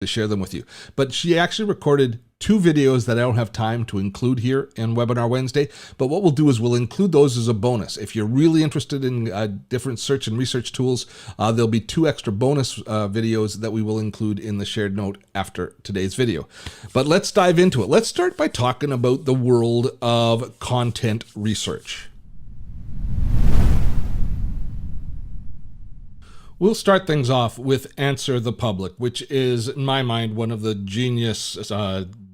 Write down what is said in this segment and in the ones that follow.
to share them with you. But she actually recorded 2 videos that I don't have time to include here in Webinar Wednesday. But what we'll do is we'll include those as a bonus. If you're really interested in different search and research tools, there'll be 2 extra bonus videos that we will include in the shared note after today's video. But let's dive into it. Let's start by talking about the world of content research. We'll start things off with Answer the Public, which is, in my mind, one of the genius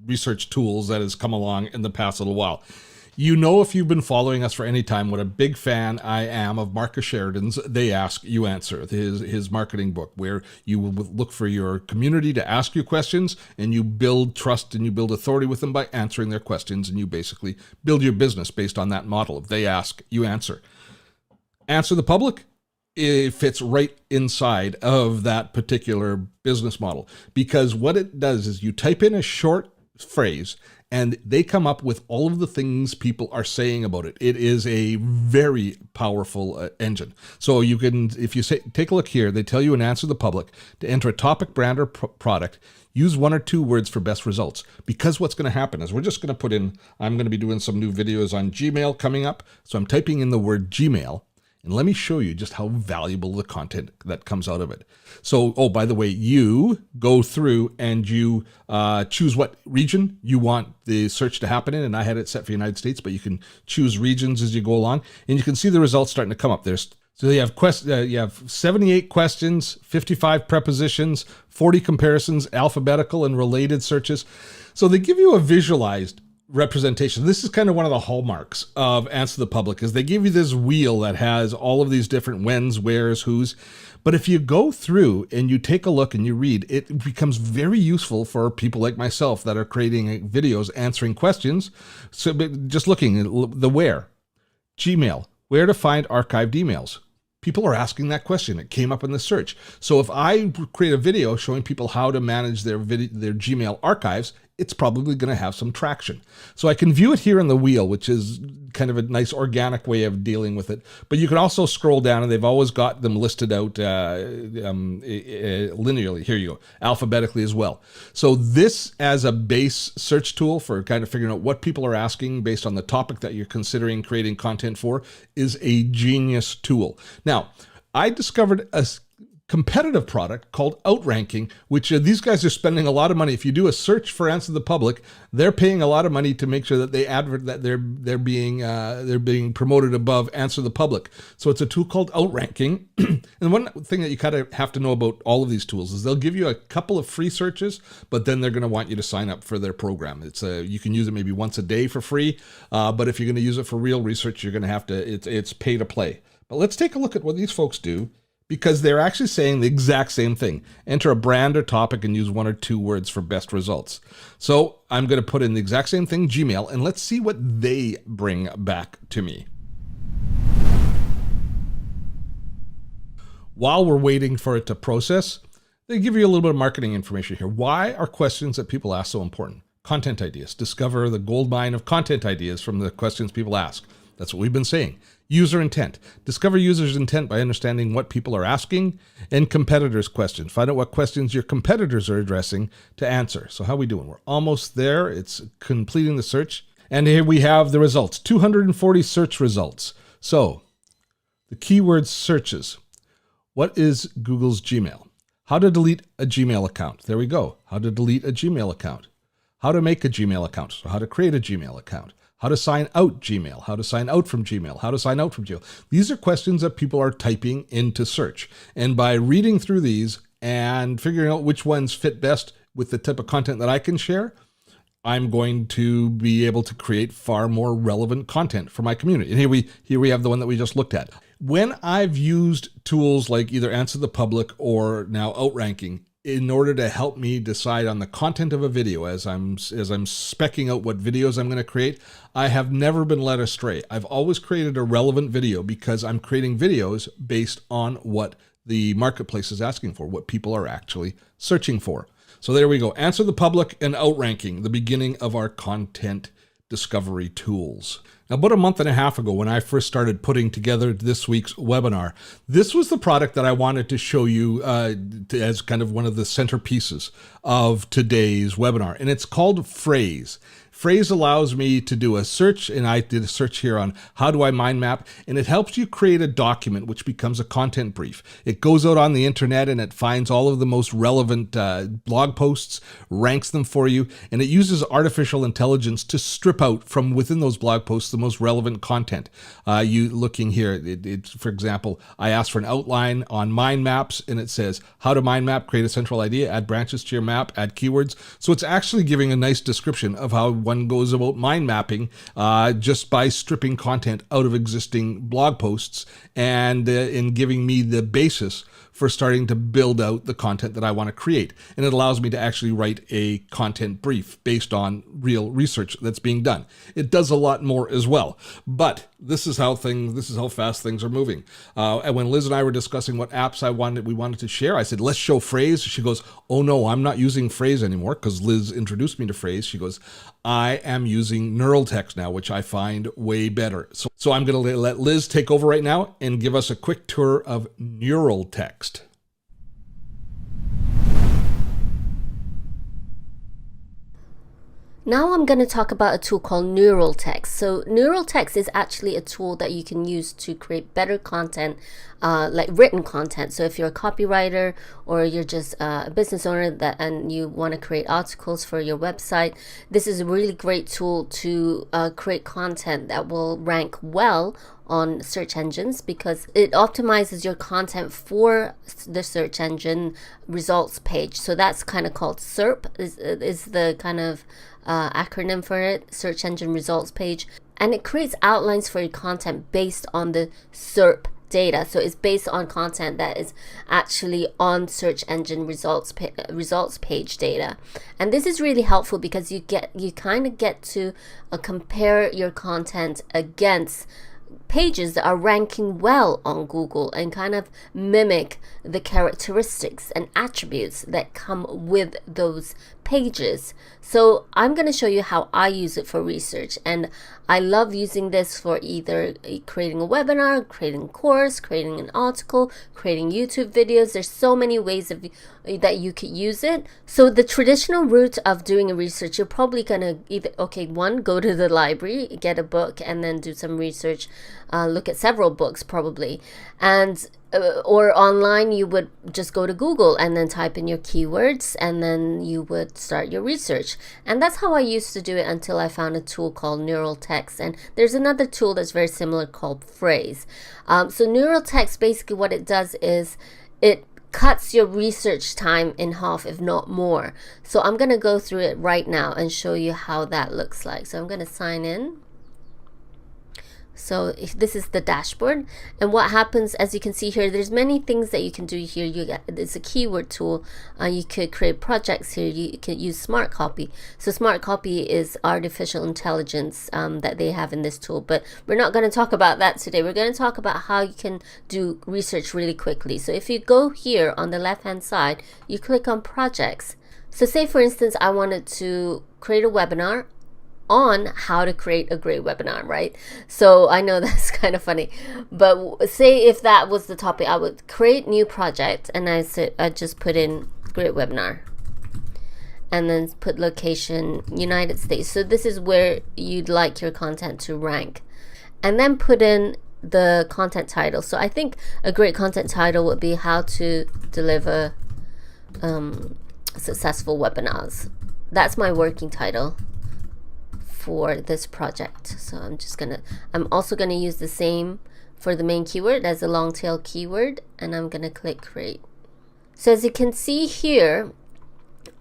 research tools that has come along in the past little while. You know, if you've been following us for any time, what a big fan I am of Marcus Sheridan's They Ask, You Answer, his marketing book, where you will look for your community to ask you questions, and you build trust and you build authority with them by answering their questions, and you basically build your business based on that model of They Ask, You Answer. Answer the Public? It fits right inside of that particular business model, because what it does is you type in a short phrase and they come up with all of the things people are saying about it. It is a very powerful engine. So you can, if you say, take a look here, they tell you in Answer the Public to enter a topic, brand, or product, use 1 or 2 words for best results. Because what's going to happen is we're just going to put in, I'm going to be doing some new videos on Gmail coming up. So I'm typing in the word Gmail. And let me show you just how valuable the content that comes out of it. So, oh, by the way, you go through and you choose what region you want the search to happen in. And I had it set for United States, but you can choose regions as you go along. And you can see the results starting to come up. So you have 78 questions, 55 prepositions, 40 comparisons, alphabetical and related searches. So they give you a visualized representation. This is kind of one of the hallmarks of Answer the Public, is they give you this wheel that has all of these different whens, wheres, whos. But if you go through and you take a look and you read, it becomes very useful for people like myself that are creating videos answering questions. So just looking at the where, Gmail, where to find archived emails. People are asking that question. It came up in the search. So if I create a video showing people how to manage their Gmail archives, it's probably going to have some traction. So I can view it here in the wheel, which is kind of a nice organic way of dealing with it. But you can also scroll down, and they've always got them listed out linearly. Here you go, alphabetically as well. So this as a base search tool for kind of figuring out what people are asking based on the topic that you're considering creating content for is a genius tool. Now, I discovered a competitive product called Outranking, which these guys are spending a lot of money. If you do a search for Answer the Public, they're paying a lot of money to make sure that they're being promoted above Answer the Public. So it's a tool called Outranking. And one thing that you kind of have to know about all of these tools is they'll give you a couple of free searches, but then they're going to want you to sign up for their program. You can use it maybe once a day for free, but if you're going to use it for real research, you're going to have to. It's pay to play. But let's take a look at what these folks do, because they're actually saying the exact same thing. Enter a brand or topic and use 1 or 2 words for best results. So I'm going to put in the exact same thing, Gmail, and let's see what they bring back to me. While we're waiting for it to process, they give you a little bit of marketing information here. Why are questions that people ask so important? Content ideas. Discover the gold mine of content ideas from the questions people ask. That's what we've been saying. User intent. Discover users' intent by understanding what people are asking. And competitors' questions. Find out what questions your competitors are addressing to answer. So how are we doing? We're almost there. It's completing the search. And here we have the results. 240 search results. So the keyword searches. What is Google's Gmail? How to delete a Gmail account. There we go. How to delete a Gmail account. How to make a Gmail account. So how to create a Gmail account. How to sign out Gmail, how to sign out from Gmail, how to sign out from Gmail. These are questions that people are typing into search. And by reading through these and figuring out which ones fit best with the type of content that I can share, I'm going to be able to create far more relevant content for my community. And here we have the one that we just looked at. When I've used tools like either Answer the Public or now Outranking, in order to help me decide on the content of a video as I'm speccing out what videos I'm going to create, I have never been led astray. I've always created a relevant video because I'm creating videos based on what the marketplace is asking for, what people are actually searching for. So there we go. Answer the Public and Outranking, the beginning of our content discovery tools. Now, about a month and a half ago, when I first started putting together this week's webinar, this was the product that I wanted to show you as kind of one of the centerpieces of today's webinar, and it's called Phrase. Phrase allows me to do a search, and I did a search here on how do I mind map, and it helps you create a document which becomes a content brief. It goes out on the internet and it finds all of the most relevant blog posts, ranks them for you, and it uses artificial intelligence to strip out from within those blog posts the most relevant content. You looking here, for example, I asked for an outline on mind maps, and it says how to mind map, create a central idea, add branches to your map, add keywords. So it's actually giving a nice description of how one goes about mind mapping just by stripping content out of existing blog posts and in giving me the basis for starting to build out the content that I want to create. And it allows me to actually write a content brief based on real research that's being done. It does a lot more as well, but this is how fast things are moving. And when Liz and I were discussing what apps we wanted to share, I said, let's show Phrase. She goes, oh no, I'm not using Phrase anymore, because Liz introduced me to Phrase. She goes, I am using neural text now, which I find way better. So I'm going to let Liz take over right now and give us a quick tour of neural text. Now I'm going to talk about a tool called neural text. So neural text is actually a tool that you can use to create better content, like written content. So if you're a copywriter or you're just a business owner and you want to create articles for your website, this is a really great tool to create content that will rank well on search engines, because it optimizes your content for the search engine results page. So that's kind of called SERP, is the kind of acronym for it, search engine results page. And it creates outlines for your content based on the SERP data. So it's based on content that is actually on search engine results page data. And this is really helpful because you kind of get to compare your content against pages that are ranking well on Google and kind of mimic the characteristics and attributes that come with those pages. So I'm going to show you how I use it for research, and I love using this for either creating a webinar, creating a course, creating an article, creating YouTube videos. There's so many ways that you could use it. So the traditional route of doing a research, you're probably going to either, go to the library, get a book, and then do some research, look at several books probably, and or online you would just go to Google and then type in your keywords, and then you would start your research. And that's how I used to do it until I found a tool called neural text. And there's another tool that's very similar called Phrase. So neural text, basically what it does is it cuts your research time in half, if not more. So I'm going to go through it right now and show you how that looks like. So I'm going to sign in. So if this is the dashboard, and what happens, as you can see here, there's many things that you can do here. It's a keyword tool. You could create projects here. You can use smart copy. So smart copy is artificial intelligence that they have in this tool, but we're not going to talk about that today. We're going to talk about how you can do research really quickly. So if you go here on the left hand side, you click on projects. So say for instance I wanted to create a webinar on how to create a great webinar, right? So I know that's kind of funny, but say if that was the topic, I would create new project, and I just put in great webinar, and then put location United States. So this is where you'd like your content to rank, and then put in the content title. So I think a great content title would be how to deliver successful webinars. That's my working title for this project. So I'm also gonna use the same for the main keyword as a long tail keyword, and I'm gonna click create. So as you can see here,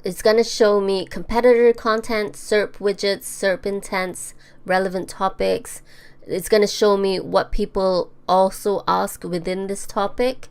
it's gonna show me competitor content, SERP widgets, SERP intents, relevant topics. It's gonna show me what people also ask within this topic.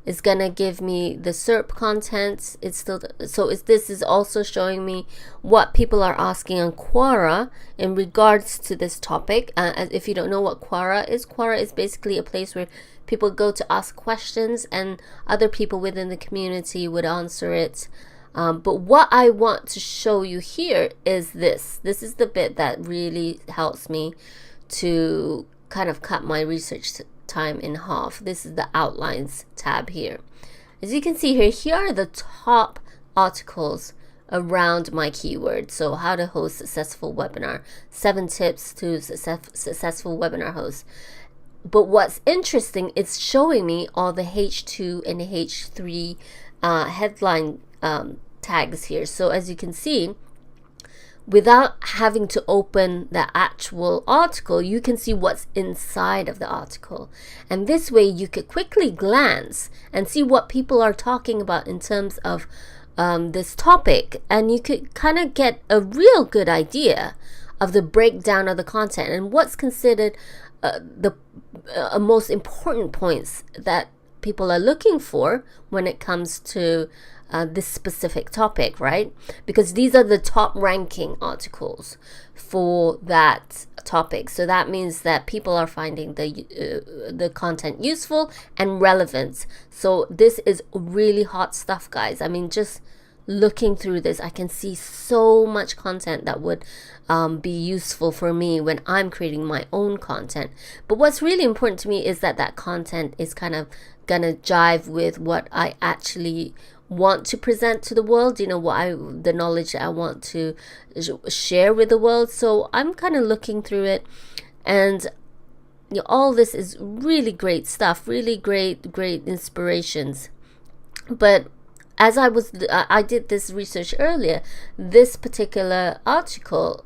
It's gonna give me the SERP content. This is also showing me what people are asking on Quora in regards to this topic. If you don't know what Quora is basically a place where people go to ask questions, and other people within the community would answer it But what I want to show you here is this. This is the bit that really helps me to kind of cut my research time in half. This is the outlines tab here. As you can see here are the top articles around my keyword. So how to host successful webinar, 7 tips to successful webinar host. But what's interesting, it's showing me all the H2 and H3 headline tags here. So as you can see, without having to open the actual article, you can see what's inside of the article. And this way you could quickly glance and see what people are talking about in terms of this topic. And you could kind of get a real good idea of the breakdown of the content and what's considered the most important points that people are looking for when it comes to this specific topic, right? Because these are the top ranking articles for that topic. So that means that people are finding the content useful and relevant. So this is really hot stuff, guys. I mean, just looking through this, I can see so much content that would be useful for me when I'm creating my own content. But what's really important to me is that that content is kind of gonna jive with what I actually want to present to the world, you know, the knowledge that I want to share with the world. So I'm kind of looking through it, and you know, all this is really great stuff, really great inspirations. But as I did this research earlier, this particular article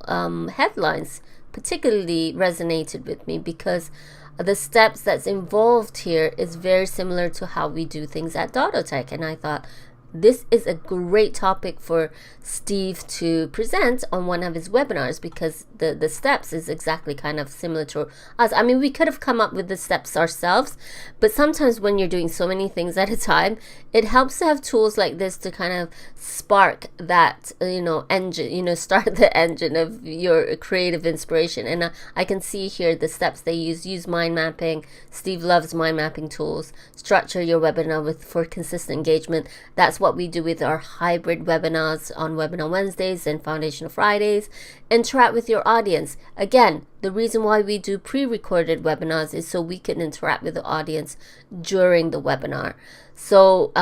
headlines particularly resonated with me because the steps that's involved here is very similar to how we do things at Dottotech. And I thought, this is a great topic for Steve to present on one of his webinars, because the steps is exactly kind of similar to us. I mean, we could have come up with the steps ourselves, but sometimes when you're doing so many things at a time, it helps to have tools like this to kind of spark that, engine, start the engine of your creative inspiration. And I can see here the steps they use mind mapping. Steve loves mind mapping tools. Structure your webinar for consistent engagement. That's what we do with our hybrid webinars on Webinar Wednesdays and Foundational Fridays. Interact with your audience. Again, the reason why we do pre-recorded webinars is so we can interact with the audience during the webinar. So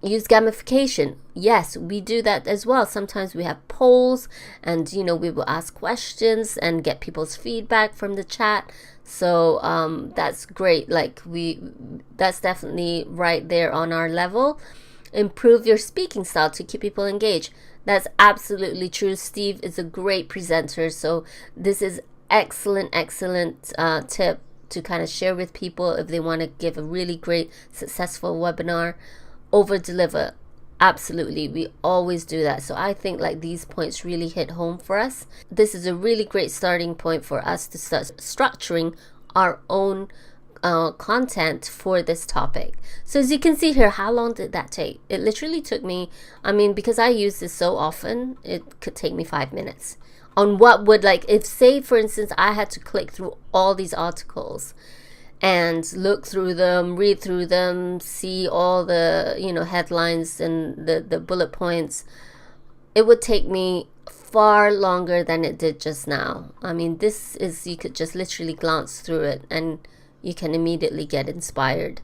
use gamification. Yes, we do that as well. Sometimes we have polls, and we will ask questions and get people's feedback from the chat. So that's great. That's definitely right there on our level. Improve your speaking style to keep people engaged. That's absolutely true. Steve is a great presenter, so this is excellent tip to kind of share with people if they want to give a really great successful webinar. Over deliver. Absolutely, we always do that. So I think these points really hit home for us. This is a really great starting point for us to start structuring our own content for this topic. So as you can see here, how long did that take? It literally took me, because I use this so often, it could take me 5 minutes on what would if, say for instance, I had to click through all these articles and look through them, read through them, see all the headlines and the bullet points. It would take me far longer than it did just now. This is, you could just literally glance through it and you can immediately get inspired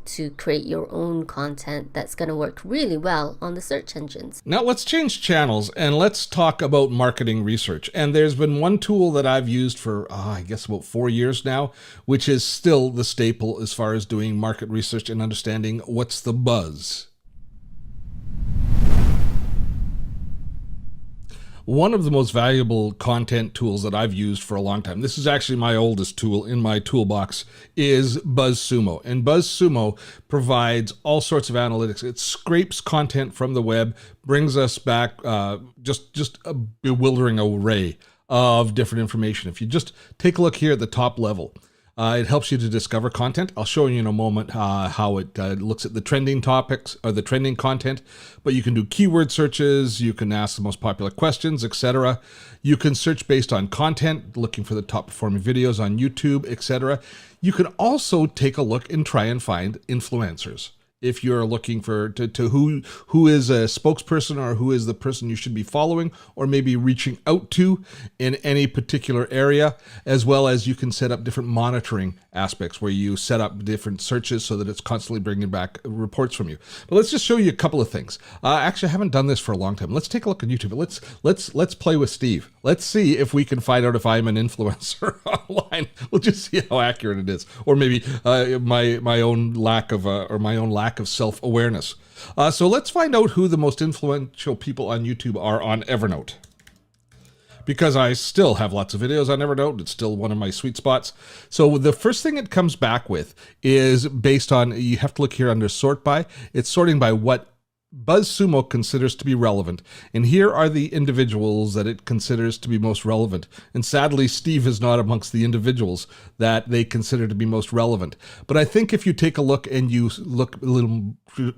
to create your own content that's going to work really well on the search engines. Now let's change channels and let's talk about marketing research. And there's been one tool that I've used for, I guess about 4 years now, which is still the staple as far as doing market research and understanding what's the buzz. One of the most valuable content tools that I've used for a long time, this is actually my oldest tool in my toolbox, is BuzzSumo. And BuzzSumo provides all sorts of analytics. It scrapes content from the web, brings us back just a bewildering array of different information. If you just take a look here at the top level, it helps you to discover content. I'll show you in a moment how it looks at the trending topics or the trending content, but you can do keyword searches, you can ask the most popular questions, etc. You can search based on content, looking for the top performing videos on YouTube, etc. You can also take a look and try and find influencers. if you're looking for to who is a spokesperson or who is the person you should be following or maybe reaching out to in any particular area, as well as you can set up different monitoring aspects where you set up different searches so that it's constantly bringing back reports from you. But let's just show you a couple of things. Actually, I haven't done this for a long time. Let's take a look on YouTube. Let's play with Steve. Let's see if we can find out if I'm an influencer online. We'll just see how accurate it is, or maybe my own lack of self-awareness. So let's find out who the most influential people on YouTube are on Evernote. Because I still have lots of videos on Evernote. It's still one of my sweet spots. So the first thing it comes back with is based on, you have to look here under sort by. It's sorting by what BuzzSumo considers to be relevant. And here are the individuals that it considers to be most relevant. And sadly, Steve is not amongst the individuals that they consider to be most relevant. But I think if you take a look and you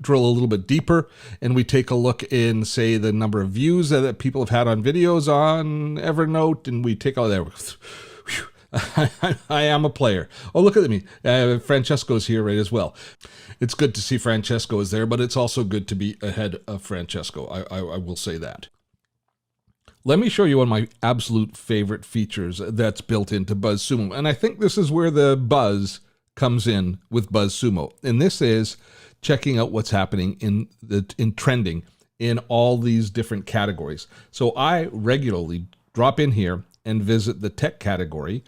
drill a little bit deeper, and we take a look in, say, the number of views that people have had on videos on Evernote, and we take all that. I am a player. Oh, look at me. Francesco's here right as well. It's good to see Francesco is there, but it's also good to be ahead of Francesco. I will say that. Let me show you one of my absolute favorite features that's built into BuzzSumo. And I think this is where the buzz comes in with BuzzSumo. And this is checking out what's happening in trending in all these different categories. So I regularly drop in here and visit the tech category,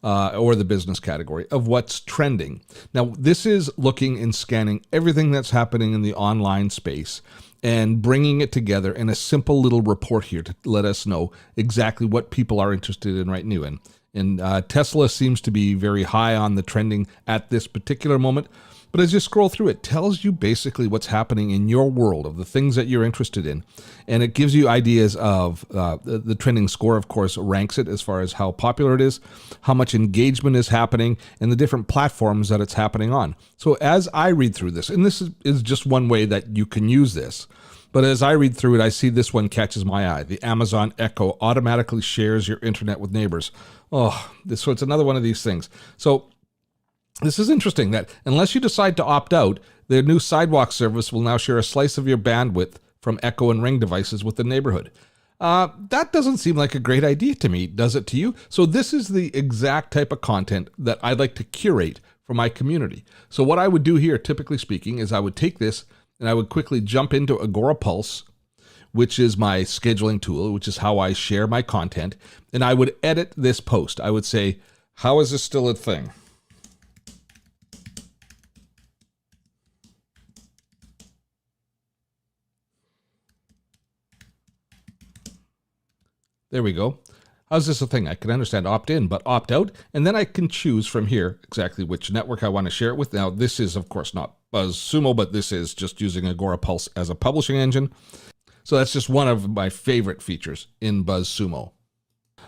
or the business category of what's trending. Now, this is looking and scanning everything that's happening in the online space and bringing it together in a simple little report here to let us know exactly what people are interested in right now. And Tesla seems to be very high on the trending at this particular moment. But as you scroll through, it tells you basically what's happening in your world, of the things that you're interested in. And it gives you ideas of the trending score, of course, ranks it as far as how popular it is, how much engagement is happening, and the different platforms that it's happening on. So as I read through this, and this is just one way that you can use this, but as I read through it, I see this one catches my eye. The Amazon Echo automatically shares your internet with neighbors. So it's another one of these things. So this is interesting that unless you decide to opt out, their new Sidewalk service will now share a slice of your bandwidth from Echo and Ring devices with the neighborhood. That doesn't seem like a great idea to me, does it to you? So this is the exact type of content that I'd like to curate for my community. So what I would do here, typically speaking, is I would take this and I would quickly jump into Agora Pulse, which is my scheduling tool, which is how I share my content, and I would edit this post. I would say, how is this still a thing? There we go. How's this a thing? I can understand opt in, but opt out, and then I can choose from here exactly which network I want to share it with. Now, this is, of course, not BuzzSumo, but this is just using Agora Pulse as a publishing engine. So that's just one of my favorite features in BuzzSumo.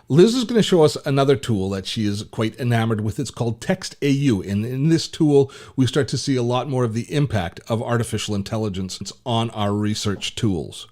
Liz is going to show us another tool that she is quite enamored with. It's called Text AU. And in this tool, we start to see a lot more of the impact of artificial intelligence on our research tools.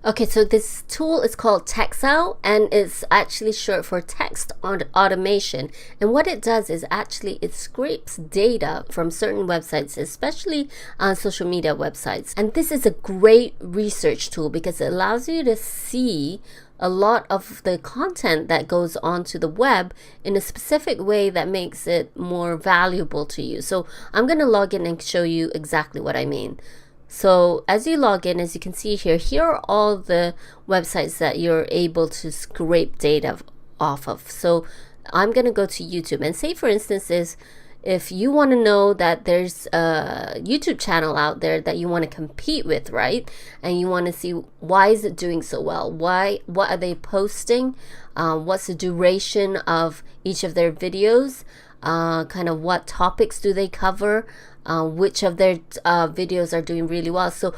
Okay, so this tool is called Textile, and it's actually short for text automation. And what it does is actually it scrapes data from certain websites, especially social media websites. And this is a great research tool because it allows you to see a lot of the content that goes onto the web in a specific way that makes it more valuable to you. So I'm going to log in and show you exactly what I mean. So as you log in, as you can see here are all the websites that you're able to scrape data off of. So I'm going to go to YouTube and say, for instance, if you want to know that there's a YouTube channel out there that you want to compete with, right? And you want to see why is it doing so well? What are they posting? What's the duration of each of their videos? Kind of what topics do they cover? Which of their videos are doing really well. So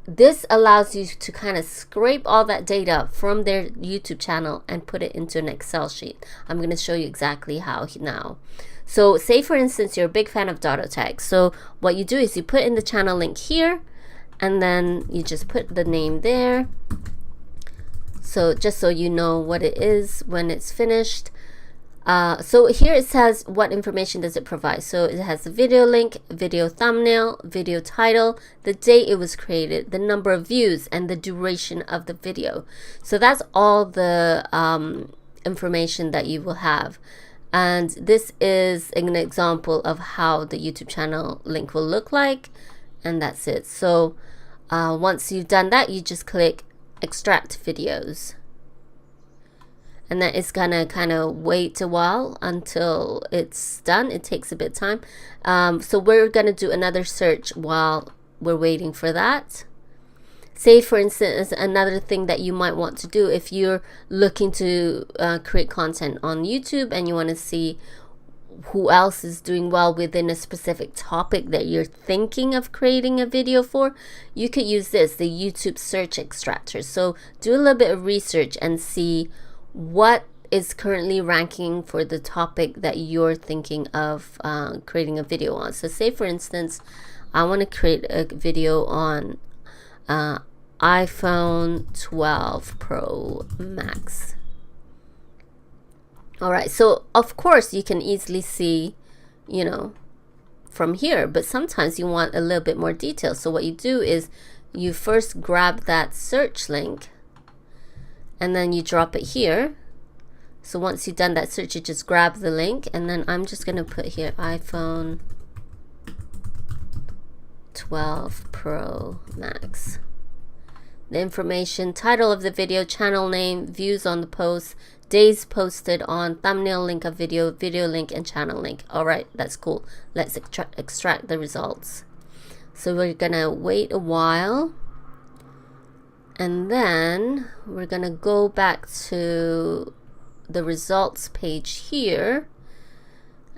this allows you to kind of scrape all that data from their YouTube channel and put it into an Excel sheet. I'm going to show you exactly how now. So say for instance you're a big fan of Dottotech. So what you do is you put in the channel link here, and then you just put the name there. So just so you know what it is when it's finished. So here it says what information does it provide. So it has the video link, video thumbnail, video title, the date it was created, the number of views, and the duration of the video. So that's all the information that you will have. And this is an example of how the YouTube channel link will look like. And that's it. So once you've done that, you just click extract videos. And then it's gonna kind of wait a while until it's done. It takes a bit of time. So we're gonna do another search while we're waiting for that. Say for instance, another thing that you might want to do if you're looking to create content on YouTube and you want to see who else is doing well within a specific topic that you're thinking of creating a video for, you could use this, the YouTube search extractor. So do a little bit of research and see what is currently ranking for the topic that you're thinking of creating a video on. So say for instance, I want to create a video on iPhone 12 Pro Max. All right, so of course you can easily see, you know, from here, but sometimes you want a little bit more detail. So what you do is you first grab that search link and then you drop it here. So once you've done that search, you just grab the link, and then I'm just going to put here iPhone 12 Pro Max. The information, title of the video, channel name, views on the post, days posted on, thumbnail link of video, video link, and channel link. All right, that's cool. Let's extract the results. So we're gonna wait a while, and then we're gonna go back to the results page here.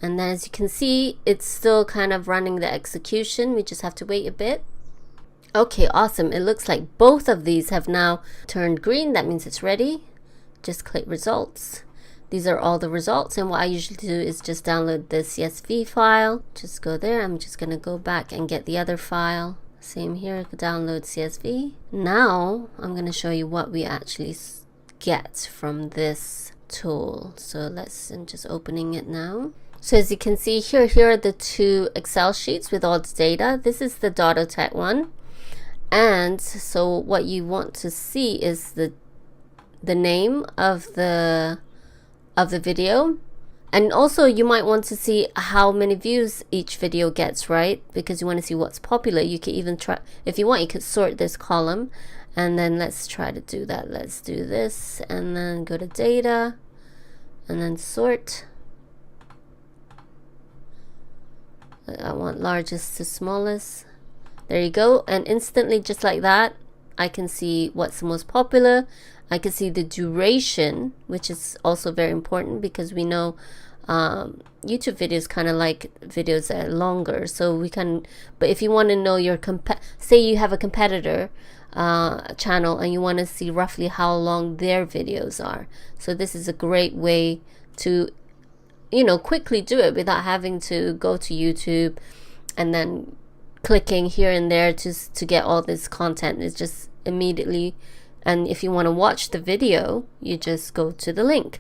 And then as you can see, it's still kind of running the execution. We just have to wait a bit. Okay, awesome. It looks like both of these have now turned green. That means it's ready. Just click results. These are all the results, and what I usually do is just download the CSV file. Just go there. I'm just going to go back and get the other file. Same here, download CSV. Now I'm going to show you what we actually get from this tool. So I'm just opening it now. So as you can see here are the two Excel sheets with all the data. This is the Dottotech one. And so what you want to see is the name of the video, and also you might want to see how many views each video gets, right? Because you want to see what's popular. You can even try, if you want, you could sort this column, and then let's try to do that. Let's do this, and then go to data, and then sort. I want largest to smallest. There you go, and instantly, just like that, I can see what's the most popular. I can see the duration, which is also very important because we know YouTube videos kind of like videos that are longer. So we can, but if you want to know your say you have a competitor channel and you want to see roughly how long their videos are. So this is a great way to, you know, quickly do it without having to go to YouTube and then clicking here and there to get all this content. It's just immediately, and if you want to watch the video, you just go to the link.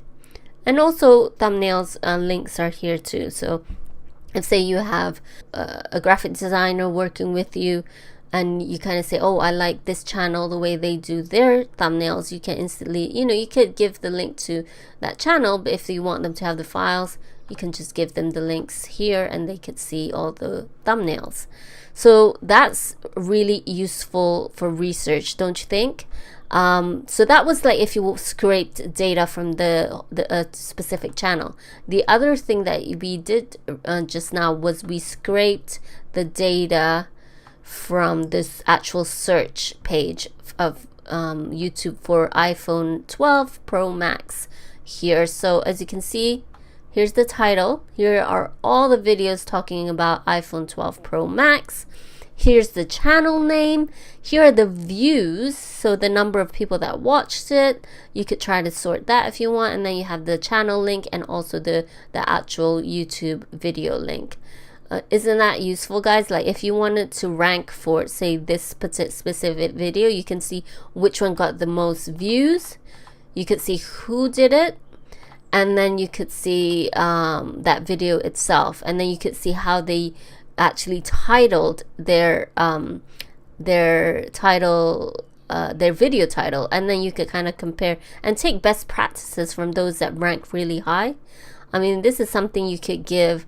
And also thumbnails links are here too. So if say you have a graphic designer working with you and you kind of say, oh, I like this channel, the way they do their thumbnails, you can instantly, you know, you could give the link to that channel, but if you want them to have the files, you can just give them the links here and they could see all the thumbnails. So that's really useful for research, don't you think? So that was like if you scraped data from the specific channel. The other thing that we did just now was we scraped the data from this actual search page of YouTube for iPhone 12 Pro Max here. So as you can see, here's the title. Here are all the videos talking about iPhone 12 Pro Max. Here's the channel name. Here are the views, so the number of people that watched it. You could try to sort that if you want, and then you have the channel link and also the actual YouTube video link. Isn't that useful, guys? Like if you wanted to rank for, say, this specific video, you can see which one got the most views. You could see who did it. and then you could see that video itself, and then you could see how they actually titled their title, their video title, and then you could kind of compare and take best practices from those that rank really high. I mean, this is something you could give,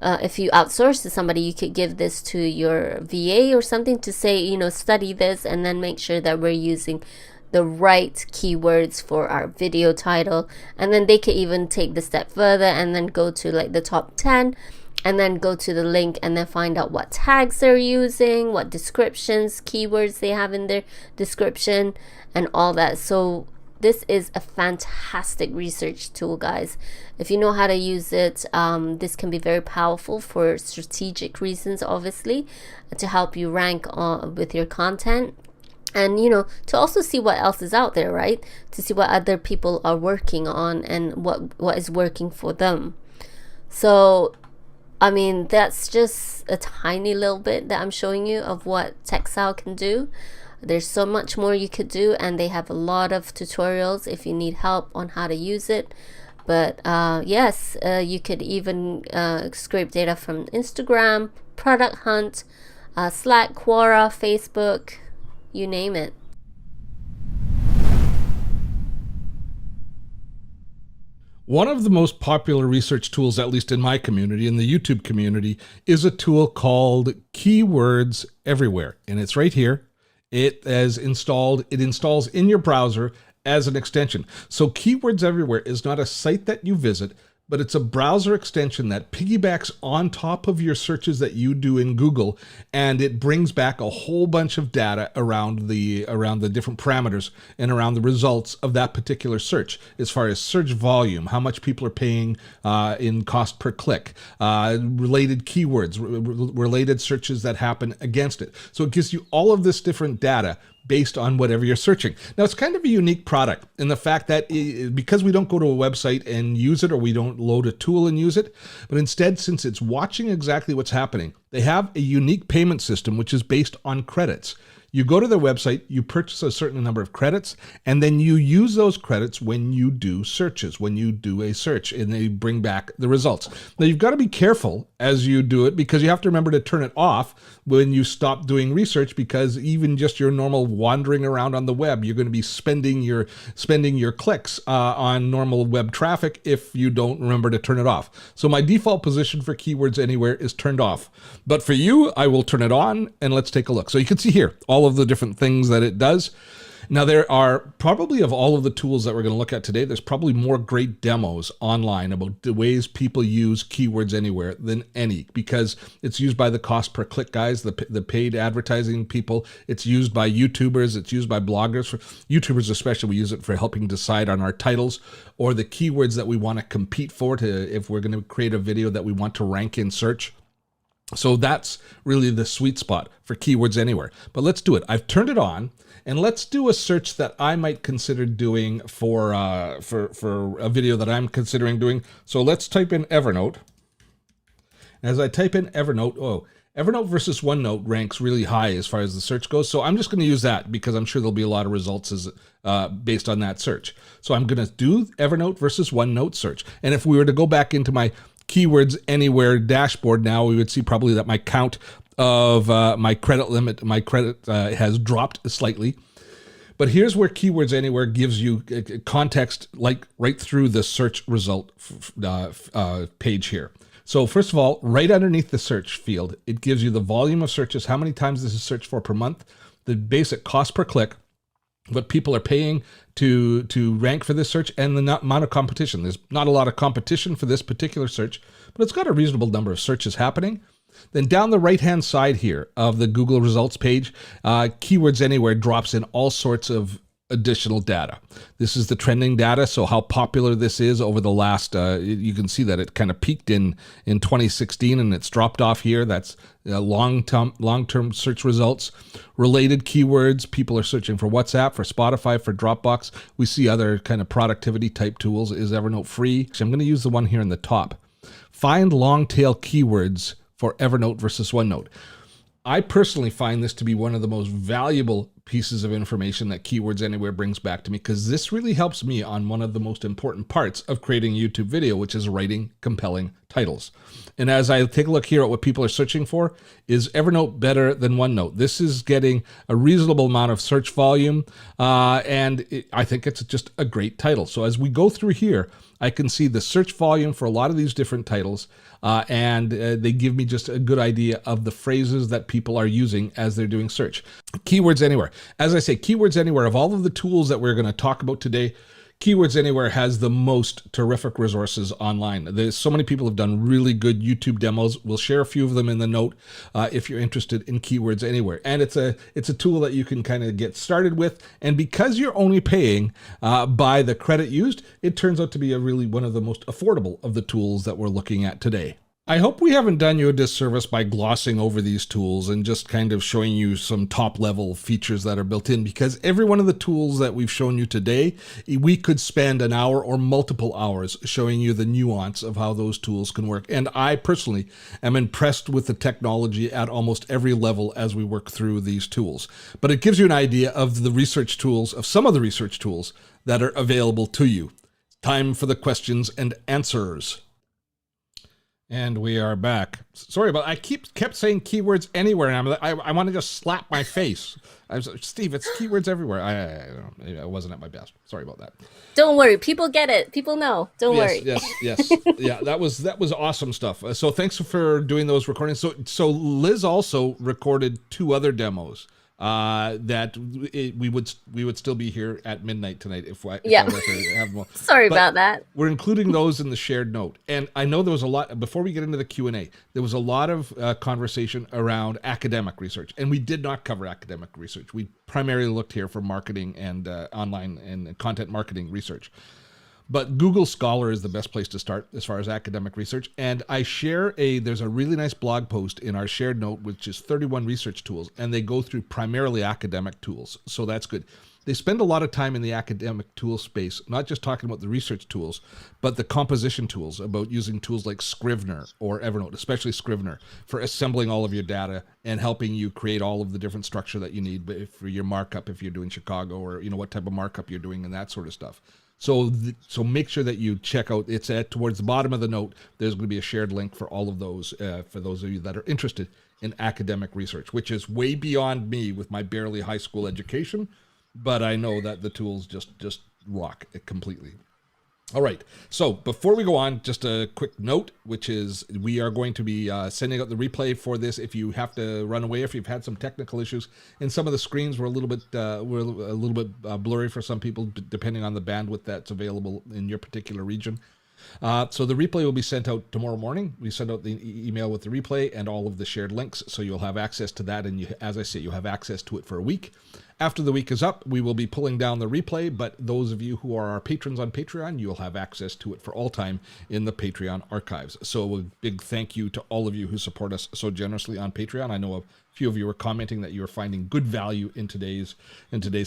if you outsource to somebody, you could give this to your VA or something to say, you know, study this and then make sure that we're using the right keywords for our video title. And then they could even take the step further and then go to like the top 10 and then go to the link and then find out what tags they're using, what descriptions, keywords they have in their description, and all that. So this is a fantastic research tool, guys. If you know how to use it, this can be very powerful for strategic reasons, obviously, to help you rank with your content. And, you know, to also see what else is out there, right? To see what other people are working on and what is working for them. So, I mean, that's just a tiny little bit that I'm showing you of what Texile can do. There's so much more you could do, and they have a lot of tutorials if you need help on how to use it. But yes, you could even scrape data from Instagram, Product Hunt, Slack, Quora, Facebook, you name it. One of the most popular research tools, at least in my community, in the YouTube community, is a tool called Keywords Everywhere. And it's right here. It installs in your browser as an extension. So Keywords Everywhere is not a site that you visit, but it's a browser extension that piggybacks on top of your searches that you do in Google, and it brings back a whole bunch of data around the different parameters and around the results of that particular search, as far as search volume, how much people are paying in cost per click, related keywords, related searches that happen against it. So it gives you all of this different data based on whatever you're searching. Now, it's kind of a unique product in the fact that because we don't go to a website and use it, or we don't load a tool and use it, but instead, since it's watching exactly what's happening, they have a unique payment system which is based on credits. You go to their website, you purchase a certain number of credits, and then you use those credits when you do searches, when you do a search, and they bring back the results. Now, you've got to be careful as you do it, because you have to remember to turn it off when you stop doing research, because even just your normal wandering around on the web, you're going to be spending your clicks on normal web traffic if you don't remember to turn it off. So my default position for Keywords Anywhere is turned off. But for you, I will turn it on, and let's take a look. So you can see here all of the different things that it does. Now, there are probably, of all of the tools that we're going to look at today, there's probably more great demos online about the ways people use Keywords Anywhere than any, because it's used by the cost per click guys, the paid advertising people. It's used by YouTubers. It's used by bloggers. For YouTubers especially, we use it for helping decide on our titles or the keywords that we want to compete for, if we're going to create a video that we want to rank in search. So that's really the sweet spot for Keywords Anywhere. But let's do it. I've turned it on, and let's do a search that I might consider doing for a video that I'm considering doing. So let's type in Evernote. As I type in Evernote, Evernote versus OneNote ranks really high as far as the search goes. So I'm just going to use that because I'm sure there'll be a lot of results based on that search. So I'm going to do Evernote versus OneNote search. And if we were to go back into my Keywords Anywhere dashboard now, we would see probably that my count of my credit limit, my credit has dropped slightly. But here's where Keywords Anywhere gives you context, like right through the search result page here. So first of all, right underneath the search field, it gives you the volume of searches, how many times this is searched for per month, the basic cost per click, what people are paying to rank for this search, and the amount of competition. There's not a lot of competition for this particular search, but it's got a reasonable number of searches happening. Then down the right-hand side here of the Google results page, Keywords Anywhere drops in all sorts of additional data. This is the trending data, so how popular this is over the last, you can see that it kind of peaked in 2016 and it's dropped off here. That's long-term search results. Related keywords, people are searching for WhatsApp, for Spotify, for Dropbox. We see other kind of productivity type tools. Is Evernote free? So I'm going to use the one here in the top. Find long-tail keywords for Evernote versus OneNote. I personally find this to be one of the most valuable pieces of information that Keywords Anywhere brings back to me, because this really helps me on one of the most important parts of creating a YouTube video, which is writing compelling titles. And as I take a look here at what people are searching for, is Evernote better than OneNote? This is getting a reasonable amount of search volume, and I think it's just a great title. So as we go through here, I can see the search volume for a lot of these different titles, and they give me just a good idea of the phrases that people are using as they're doing search. Keywords Anywhere. As I say, Keywords Anywhere, of all of the tools that we're going to talk about today, Keywords Anywhere has the most terrific resources online. There's so many people have done really good YouTube demos. We'll share a few of them in the note if you're interested in Keywords Anywhere. And it's a tool that you can kind of get started with. And because you're only paying by the credit used, it turns out to be one of the most affordable of the tools that we're looking at today. I hope we haven't done you a disservice by glossing over these tools and just kind of showing you some top level features that are built in, because every one of the tools that we've shown you today, we could spend an hour or multiple hours showing you the nuance of how those tools can work. And I personally am impressed with the technology at almost every level as we work through these tools. But it gives you an idea of the research tools, of some of the research tools that are available to you. Time for the questions and answers. And we are back. Sorry about I kept saying Keywords Anywhere, and I want to just slap my face. Steve, it's Keywords Everywhere. I wasn't at my best. Sorry about that. Don't worry, people get it. People know. Don't worry. Yes. Yeah, that was awesome stuff. So thanks for doing those recordings. So Liz also recorded 2 other demos. That we would still be here at midnight tonight if I were to have more. Sorry about that. We're including those in the shared note. And I know there was a lot, before we get into the Q&A, there was a lot of conversation around academic research. And we did not cover academic research. We primarily looked here for marketing and online and content marketing research. But Google Scholar is the best place to start as far as academic research. And I share there's a really nice blog post in our shared note, which is 31 research tools, and they go through primarily academic tools. So that's good. They spend a lot of time in the academic tool space, not just talking about the research tools, but the composition tools, about using tools like Scrivener or Evernote, especially Scrivener, for assembling all of your data and helping you create all of the different structure that you need for your markup, if you're doing Chicago, or what type of markup you're doing and that sort of stuff. So make sure that you check out, it's towards the bottom of the note, there's going to be a shared link for all of those, for those of you that are interested in academic research, which is way beyond me with my barely high school education, but I know that the tools just rock it completely. All right, so before we go on, just a quick note, which is we are going to be sending out the replay for this if you have to run away, if you've had some technical issues, and some of the screens were a little bit blurry for some people, depending on the bandwidth that's available in your particular region. So the replay will be sent out tomorrow morning. We send out the email with the replay and all of the shared links, so you'll have access to that, and as I say, you'll have access to it for a week. After the week is up, we will be pulling down the replay, but those of you who are our patrons on Patreon, you'll have access to it for all time in the Patreon archives. So a big thank you to all of you who support us so generously on Patreon. I know a few of you were commenting that you are finding good value in today's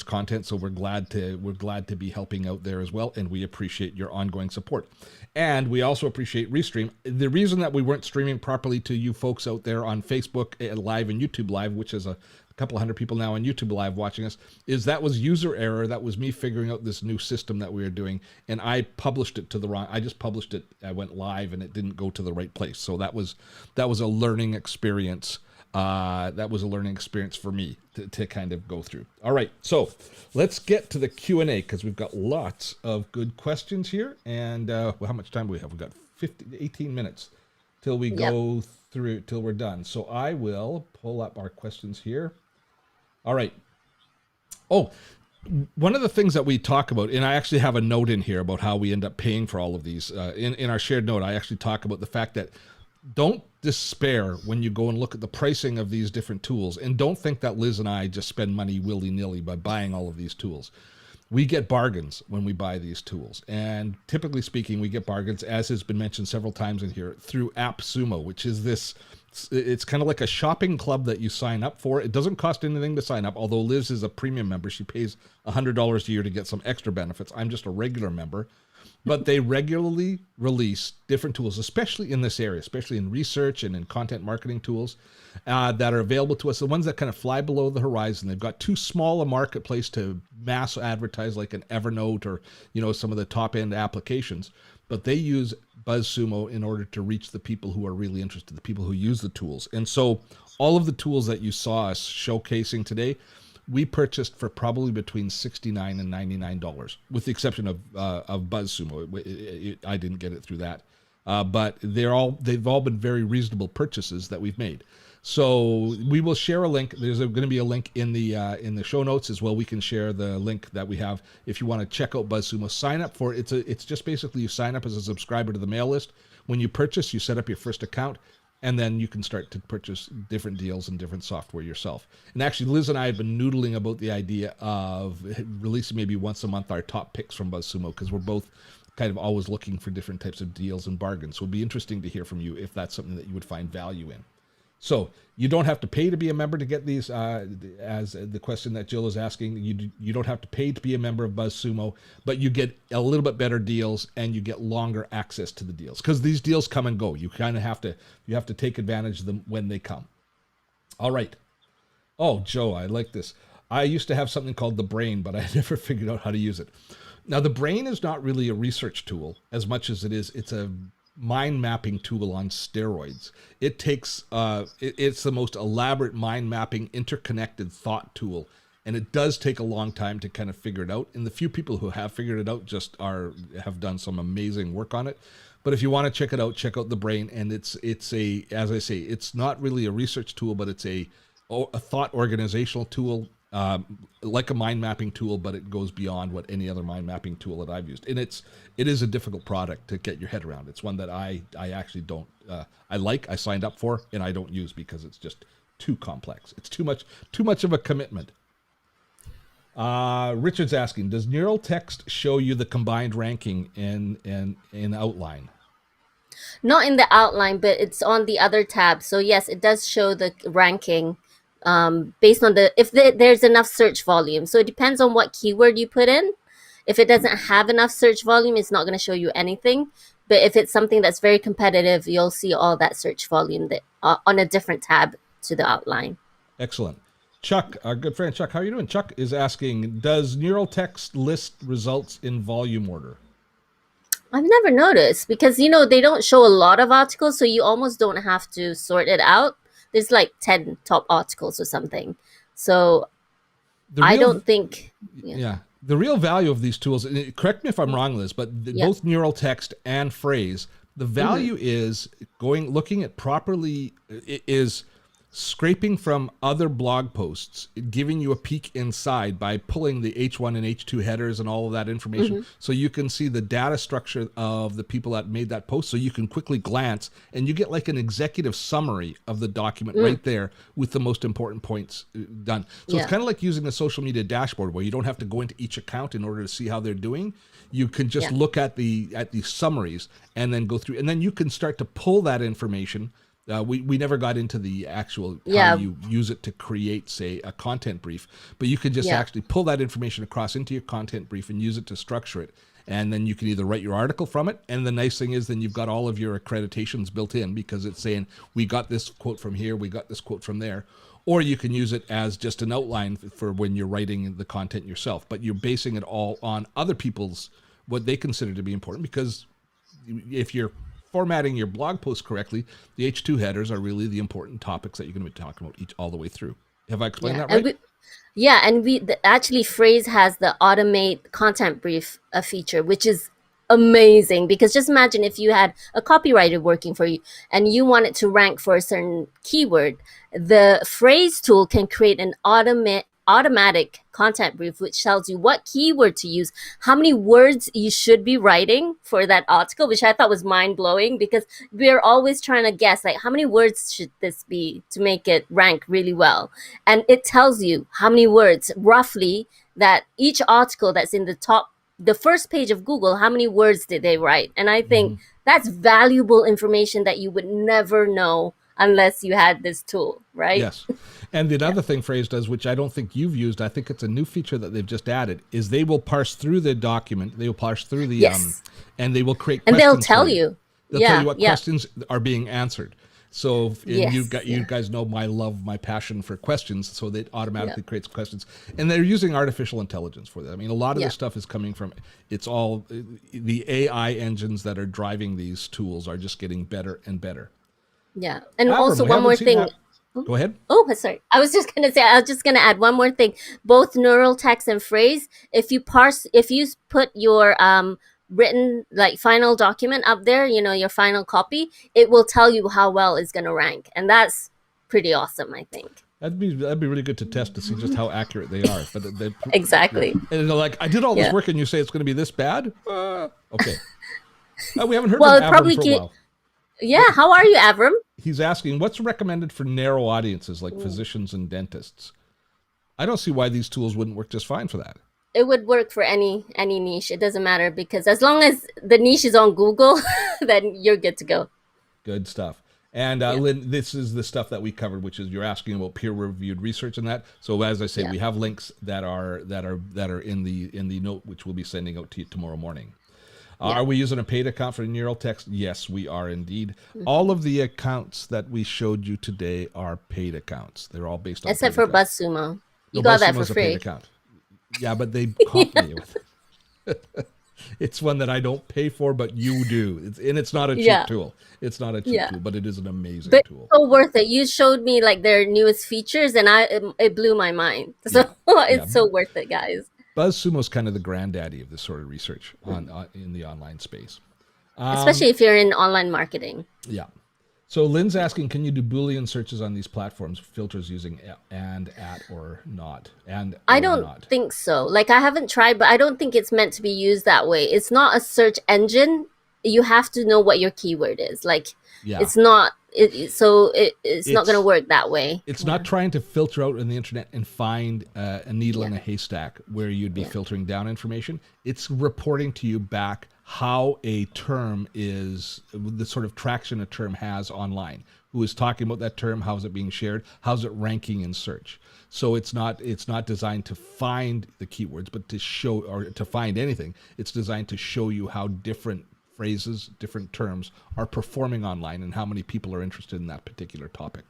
content, so we're glad to be helping out there as well, and we appreciate your ongoing support. And we also appreciate Restream. The reason that we weren't streaming properly to you folks out there on Facebook Live and YouTube Live, which is a couple hundred people now on YouTube Live watching us, is that was user error. That was me figuring out this new system that we are doing, and I published it to the wrong. I just published it. I went live, and it didn't go to the right place. So that was a learning experience. That was a learning experience for me to kind of go through. All right, so let's get to the Q&A, because we've got lots of good questions here. And how much time do we have? We've got 18 minutes till we go through, till we're done. So I will pull up our questions here. All right. Oh, one of the things that we talk about, and I actually have a note in here about how we end up paying for all of these. In our shared note, I actually talk about the fact that don't despair when you go and look at the pricing of these different tools, and don't think that Liz and I just spend money willy-nilly by buying all of these tools. We get bargains when we buy these tools, and typically speaking, we get bargains, as has been mentioned several times in here, through AppSumo, which is this. It's kind of like a shopping club that you sign up for. It doesn't cost anything to sign up, although Liz is a premium member. She pays $100 a year to get some extra benefits. I'm just a regular member. but they regularly release different tools, especially in this area, especially in research and in content marketing tools that are available to us. The ones that kind of fly below the horizon. They've got too small a marketplace to mass advertise like an Evernote or, some of the top end applications. But they use BuzzSumo in order to reach the people who are really interested, the people who use the tools. And so all of the tools that you saw us showcasing today, we purchased for probably between $69 and $99, with the exception of BuzzSumo. I didn't get it through that, but they've all been very reasonable purchases that we've made. So we will share a link. There's going to be a link in the show notes as well. We can share the link that we have if you want to check out BuzzSumo. Sign up for it. It's just basically you sign up as a subscriber to the mail list. When you purchase, you set up your first account, and then you can start to purchase different deals and different software yourself. And actually, Liz and I have been noodling about the idea of releasing maybe once a month our top picks from BuzzSumo, because we're both kind of always looking for different types of deals and bargains. So it'd be interesting to hear from you if that's something that you would find value in. So you don't have to pay to be a member to get these, as the question that Jill is asking. You don't have to pay to be a member of BuzzSumo, but you get a little bit better deals and you get longer access to the deals, because these deals come and go. You kind of have to take advantage of them when they come. All right. Oh, Joe, I like this. I used to have something called the Brain, but I never figured out how to use it. Now, the Brain is not really a research tool as much as it's a mind mapping tool on steroids. It takes it's the most elaborate mind mapping interconnected thought tool, and it does take a long time to kind of figure it out. And the few people who have figured it out have done some amazing work on it. But if you want to check it out, check out the Brain. And it's a, as I say, it's not really a research tool, but it's a thought organizational tool. Like a mind mapping tool, but it goes beyond what any other mind mapping tool that I've used. And it is a difficult product to get your head around. It's one that I actually don't, I signed up for, and I don't use because it's just too complex. It's too much of a commitment. Richard's asking, does neural text show you the combined ranking in outline? Not in the outline, but it's on the other tab. So yes, it does show the ranking based on there's enough search volume. So it depends on what keyword you put in. If it doesn't have enough search volume, it's not going to show you anything. But if it's something that's very competitive, you'll see all that search volume on a different tab to the outline. Excellent. Chuck, our good friend Chuck, how are you doing? Chuck is asking, does neural text list results in volume order? I've never noticed, because they don't show a lot of articles, so you almost don't have to sort it out. There's like 10 top articles or something. So I don't think... Yeah. The real value of these tools, correct me if I'm wrong, Liz, but both neural text and phrase, the value is looking at properly, is scraping from other blog posts, giving you a peek inside by pulling the H1 and H2 headers and all of that information, so you can see the data structure of the people that made that post, so you can quickly glance and you get like an executive summary of the document right there with the most important points done. So it's kind of like using a social media dashboard where you don't have to go into each account in order to see how they're doing. You can just look at the summaries and then go through, and then you can start to pull that information. We never got into the actual how you use it to create, say, a content brief, but you can just actually pull that information across into your content brief and use it to structure it. And then you can either write your article from it, and the nice thing is then you've got all of your accreditations built in, because it's saying, we got this quote from here, we got this quote from there. Or you can use it as just an outline for when you're writing the content yourself, but you're basing it all on other people's, what they consider to be important, because if you're formatting your blog post correctly, the H2 headers are really the important topics that you're going to be talking about all the way through. Have I explained that right? Actually, Phrase has the automate content brief feature, which is amazing, because just imagine if you had a copywriter working for you and you wanted to rank for a certain keyword, the Phrase tool can create an automatic content brief which tells you what keyword to use, how many words you should be writing for that article, which I thought was mind-blowing, because we're always trying to guess, like, how many words should this be to make it rank really well, and it tells you how many words roughly that each article that's in the first page of Google, how many words did they write. And I think that's valuable information that you would never know unless you had this tool, right? Yes. And the other thing Phrase does, which I don't think you've used, I think it's a new feature that they've just added, is they will parse through the document. They will parse through the Yes. and they will create And questions they'll tell for you. you. They'll tell you Yeah. what Yeah. questions are being answered. So, and Yes. you guys know my love, my passion for questions. So it automatically Yeah. creates questions, and they're using artificial intelligence for that. I mean, a lot of Yeah. this stuff is coming from. It's all the AI engines that are driving these tools are just getting better and better. Yeah. And Avram, also we one haven't more seen thing. that. Go ahead. Oh, sorry. I was just gonna say. I was just gonna add one more thing. Both neural text and phrase. If you put your written like final document up there, your final copy, it will tell you how well it's gonna rank, and that's pretty awesome, I think. That'd be really good to test to see just how accurate they are. But Exactly. and they're like, I did all this Yeah. work, and you say it's going to be this bad? Okay. We haven't heard Well, from it Avram probably for a can. while. Yeah. How are you, Avram? He's asking, what's recommended for narrow audiences like physicians and dentists? I don't see why these tools wouldn't work just fine for that. It would work for any niche. It doesn't matter because as long as the niche is on Google, then you're good to go. Good stuff. And Lynn, this is the stuff that we covered, which is you're asking about peer-reviewed research and that. So as I say, Yeah. we have links that are in the note, which we'll be sending out to you tomorrow morning. Are we using a paid account for Neural Text? Yes, we are indeed. All of the accounts that we showed you today are paid accounts. They're all based on Except paid for accounts. BuzzSumo. You No, got that for BuzzSumo's a paid free. account. Yeah, but they comp me with it. It's one that I don't pay for, but you do. It's not a cheap Yeah. tool. It's not a cheap Yeah. tool, but it is an amazing But tool. it's so worth it. You showed me like their newest features, and it blew my mind. So it's so worth it, guys. BuzzSumo's kind of the granddaddy of this sort of research in the online space. Especially if you're in online marketing. Yeah. So Lynn's asking, can you do Boolean searches on these platforms, filters using and, at, or not? And I or don't not. think so. Like I haven't tried, but I don't think it's meant to be used that way. It's not a search engine. You have to know what your keyword is. Like Yeah. it's not. It's not It's- going to work that way. It's not trying to filter out on the internet and find a needle in a haystack where you'd be filtering down information. It's reporting to you back how a term is, the sort of traction a term has online. Who is talking about that term? How is it being shared? How's it ranking in search? So it's not designed to find the keywords, but to show or to find anything. It's designed to show you how different phrases, different terms are performing online and how many people are interested in that particular topic.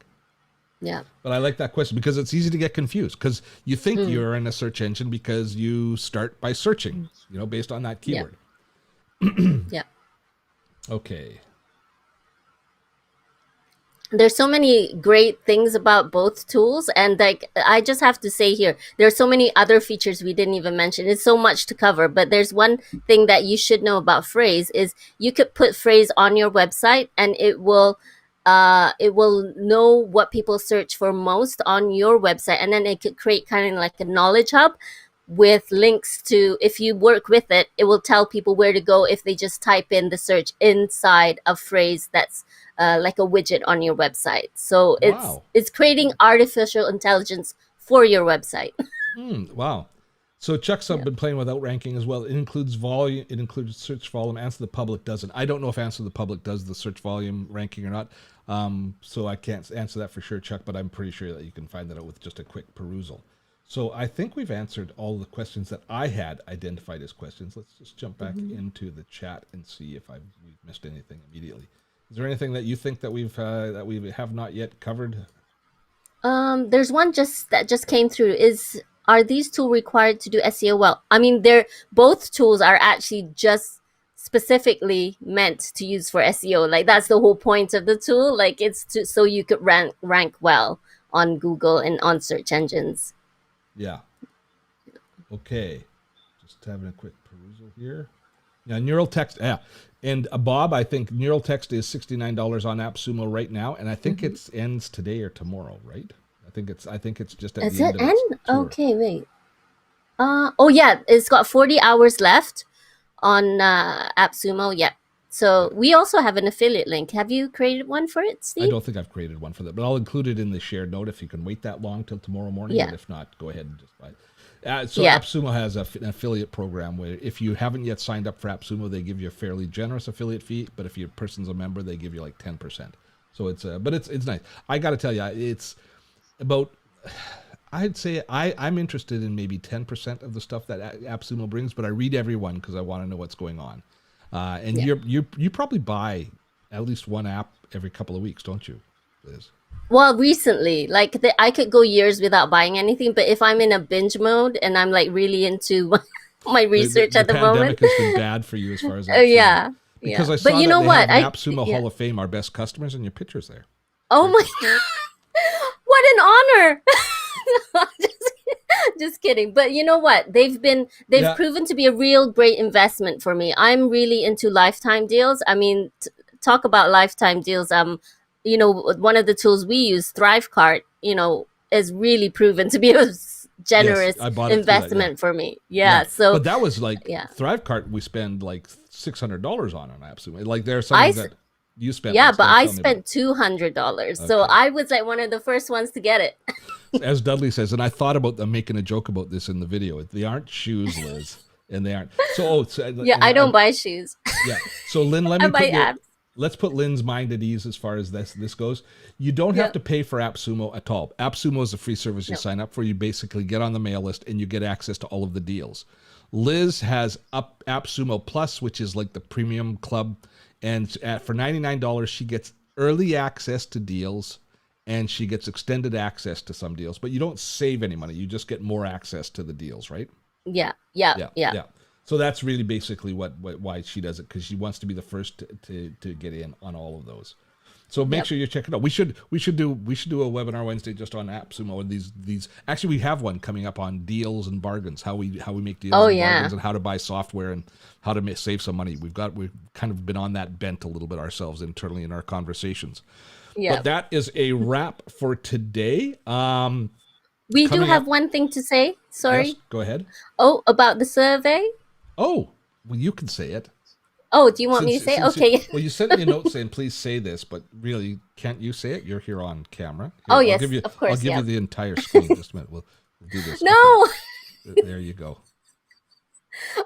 Yeah. But I like that question because it's easy to get confused because you think you're in a search engine because you start by searching, based on that keyword. Yeah. Okay. There's so many great things about both tools, and like I just have to say here, there's so many other features we didn't even mention. It's so much to cover, but there's one thing that you should know about Phrase is you could put Phrase on your website and it will know what people search for most on your website, and then it could create kind of like a knowledge hub with links to, if you work with it, it will tell people where to go if they just type in the search inside a phrase that's like a widget on your website. So Wow. it's creating artificial intelligence for your website. Wow. So Chuck's been playing with outranking as well. It includes volume. It includes search volume. Answer the Public doesn't. I don't know if Answer the Public does the search volume ranking or not. So I can't answer that for sure, Chuck, but I'm pretty sure that you can find that out with just a quick perusal. So I think we've answered all the questions that I had identified as questions. Let's just jump back into the chat and see if we've missed anything immediately. Is there anything that you think that we have not yet covered? There's one that just came through. Are these tools required to do SEO well? I mean, both tools are actually just specifically meant to use for SEO. Like that's the whole point of the tool. Like it's so you could rank well on Google and on search engines. Yeah. Okay. Just having a quick perusal here. Yeah, Neural Text. Yeah. And Bob, I think Neural Text is $69 on AppSumo right now, and I think it ends today or tomorrow, right? I think it's just at Is the it end of its end? tour. Okay, wait. Oh yeah, it's got 40 hours left on AppSumo. Yeah. So we also have an affiliate link. Have you created one for it, I Steve? don't think I've created one for that, but I'll include it in the shared note if you can wait that long till tomorrow morning. Yeah. But if not, go ahead and just buy it. So Yeah. AppSumo has an affiliate program where if you haven't yet signed up for AppSumo, they give you a fairly generous affiliate fee. But if your person's a member, they give you like 10%. So it's nice. I got to tell you, it's about I'd say I'm interested in maybe 10% of the stuff that AppSumo brings, but I read everyone because I want to know what's going on. And Yeah. you probably buy at least one app every couple of weeks, don't you, Liz? Well, recently, I could go years without buying anything, but if I'm in a binge mode and I'm like really into my research The at the moment, pandemic has been bad for you as far as AppSumo. yeah, Because yeah. I But saw you that know they what? have an AppSumo Hall of Fame, our best customers, and your pictures there. Oh Very my cool. what an honor. No, just kidding. But you know what? They've Yeah. proven to be a real great investment for me. I'm really into lifetime deals. I mean, talk about lifetime deals. One of the tools we use, Thrivecart, is really proven to be a Yes, generous I bought it through that. Yeah. investment for me. Yeah. Yeah. So, But that was like yeah. Thrivecart, we spend like $600 on AppSumo. Like there's I something s- that you spent yeah, less. but Don't I tell me about spent $200. it. So Okay. I was like one of the first ones to get it. As Dudley says, and I thought about them making a joke about this in the video. They aren't shoes, Liz, and they aren't. Yeah, I don't buy shoes. Yeah. So Lynn, I buy apps. let's put Lynn's mind at ease as far as this goes. You don't have Yeah. to pay for AppSumo at all. AppSumo is a free service you No. sign up for. You basically get on the mail list and you get access to all of the deals. Liz has AppSumo Plus, which is like the premium club, and for $99 she gets early access to deals and she gets extended access to some deals, but you don't save any money. You just get more access to the deals, right? Yeah, yeah, Yeah, yeah. yeah. So that's really basically why she does it, because she wants to be the first to get in on all of those. So make Yep. sure you check it out. We should do a webinar Wednesday just on AppSumo and these. Actually, we have one coming up on deals and bargains. How we make deals Oh, and yeah. bargains, and how to buy software and how to save some money. We've kind of been on that bent a little bit ourselves internally in our conversations. Yeah. But that is a wrap for today. We do Coming have up- one thing to say. Sorry. Yes, go ahead. Oh, about the survey. Oh, well, you can say it. Oh, do you want me to say? Okay. Well, you sent me a note saying, please say this, but really, can't you say it? You're here on camera. Here, Oh, I'll yes, give you, of course, I'll give yeah. you the entire screen. Just a minute. We'll do this. No. Okay. There you go.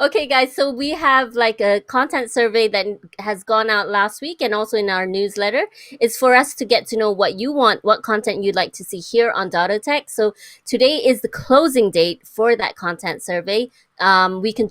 Okay, guys. So we have like a content survey that has gone out last week and also in our newsletter. It's for us to get to know what you want, what content you'd like to see here on Data Tech. So today is the closing date for that content survey. We can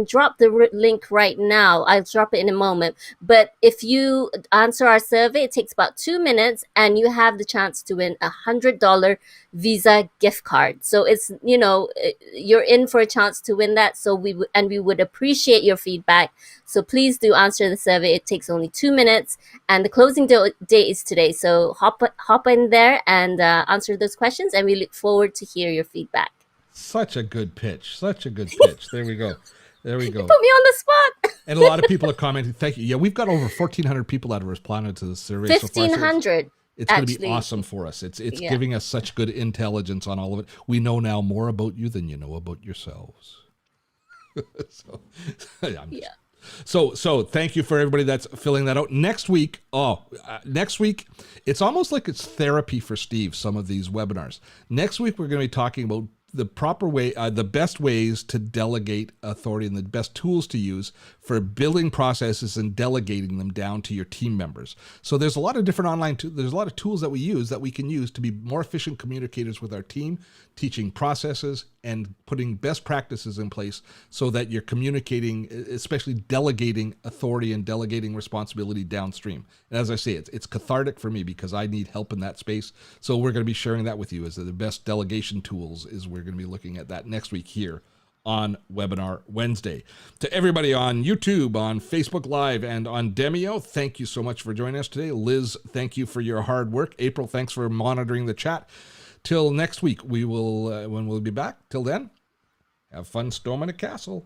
drop the link right now. I'll drop it in a moment. But if you answer our survey, it takes about 2 minutes, and you have the chance to win $100 Visa gift card. So it's you're in for a chance to win that. So we would appreciate your feedback. So please do answer the survey. It takes only 2 minutes, and the closing date is today. So hop in there and answer those questions, and we look forward to hear your feedback. Such a good pitch. Such a good pitch. There we go. There we go. Put me on the spot. And a lot of people are commenting. Thank you. Yeah, we've got over 1,400 people that have responded to the survey so far. 1,500. It's going to be Actually. awesome for us. It's Yeah. giving us such good intelligence on all of it. We know now more about you than you know about yourselves. So, I'm just- Yeah. So thank you for everybody that's filling that out. Next week, it's almost like it's therapy for Steve, some of these webinars. Next week, we're going to be talking about the proper way, the best ways to delegate authority and the best tools to use for building processes and delegating them down to your team members. So there's a lot of different there's a lot of tools that we can use to be more efficient communicators with our team, teaching processes and putting best practices in place so that you're communicating, especially delegating authority and delegating responsibility downstream. And as I say, it's cathartic for me because I need help in that space. So we're going to be sharing that with you as the best delegation tools. We're going to be looking at that next week here on Webinar Wednesday. To everybody on YouTube, on Facebook Live, and on Demio, thank you so much for joining us today. Liz, thank you for your hard work. April, thanks for monitoring the chat. Till next week, when we'll be back. Till then, have fun storming a castle.